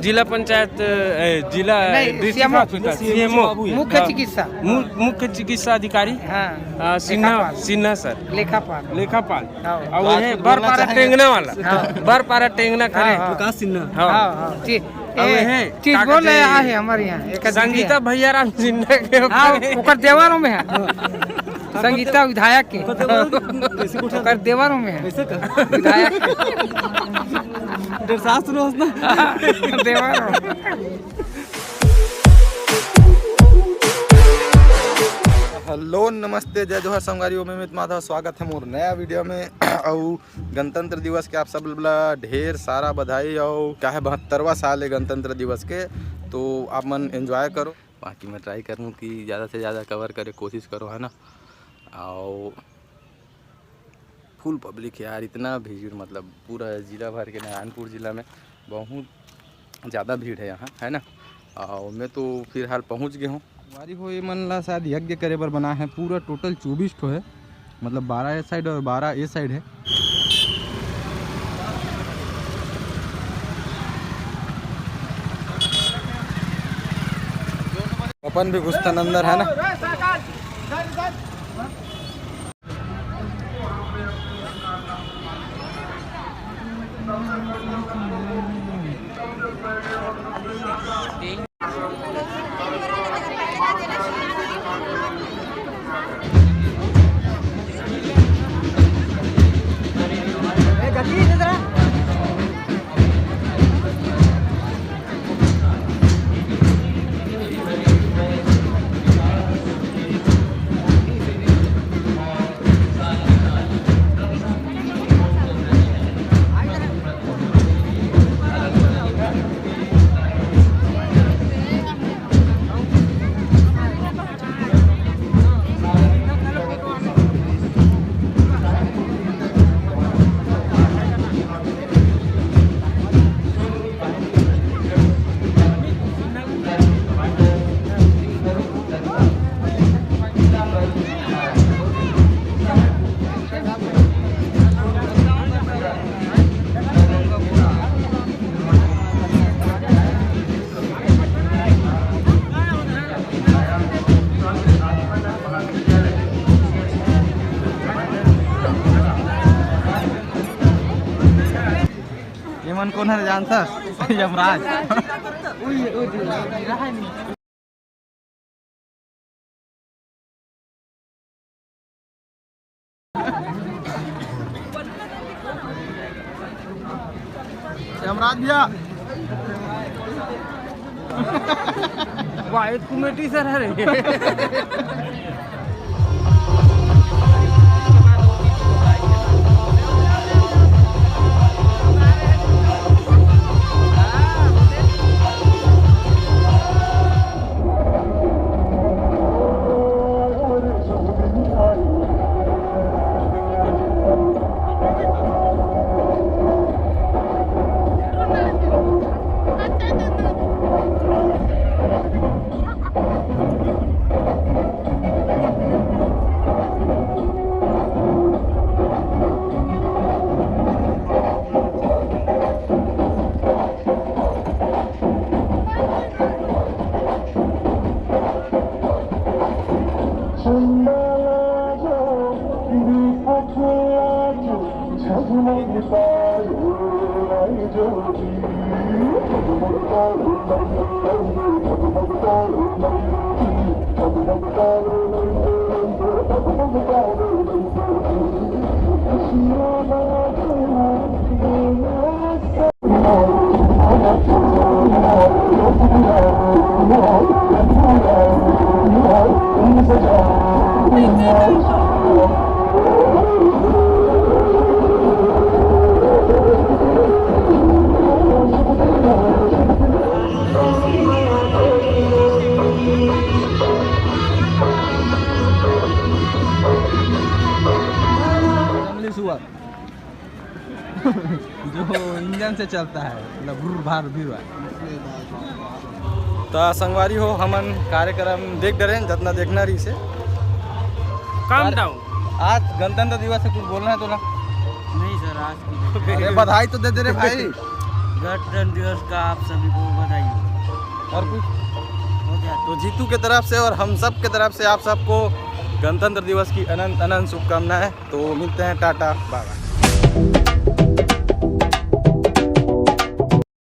जिला पंचायत जिला district hospital CMO मुख्य चिकित्सा अधिकारी सिन्हा सर लेखापाल और वो है बरपारा टेंगना वाला बरपारा टेंगना खड़े विकास सिन्हा चीज बोल रहे हैं हमारे यहाँ संगीता भैया राम सिन्हा के देवारों में है संगीता विधायक के देवारों में है विधायक देवारों हेलो नमस्ते जय जोहर संगवारी में अमित माधव स्वागत है मोर नया वीडियो में। और गणतंत्र दिवस के आप सब ढेर सारा बधाई और क्या है 72वां साल है गणतंत्र दिवस के, तो आप मन एंजॉय करो। बाकी मैं ट्राई करूँ कि ज़्यादा से ज़्यादा कवर करे कोशिश करो, है ना। और फुल पब्लिक यार, इतना भीड़ मतलब पूरा ज़िला भर के नारायणपुर ज़िला में बहुत ज़्यादा भीड़ है यहाँ, है ना। और मैं तो फिलहाल पहुँच गया हूँ। हमारी हो ये मन ला शायद यज्ञ करे बर बना है, पूरा टोटल 24 ठो है, मतलब 12 ए साइड और 12 ए साइड है। अपन भी घुसतन अंदर, है ना। मन कौन है जानता? यमराज। यमराज भैया वाइट कमेटी सर है जो इंजन से चलता है, मतलब भार भी हुआ। तो संगवारी हो हमन कार्यक्रम देख रहे हैं जितना देखना रही से काम डाउन। आज गणतंत्र दिवस है, कुछ बोलना है तो ना? नहीं सर, आज अरे बधाई तो दे दे रे भाई। गणतंत्र दिवस का आप सभी को बधाई हो। और कुछ हो गया तो जीतू के तरफ से और हम सब के तरफ से आप सबको गणतंत्र दिवस की अनंत अनंत शुभकामनाएं। तो मिलते हैं, टाटा बाय बाय।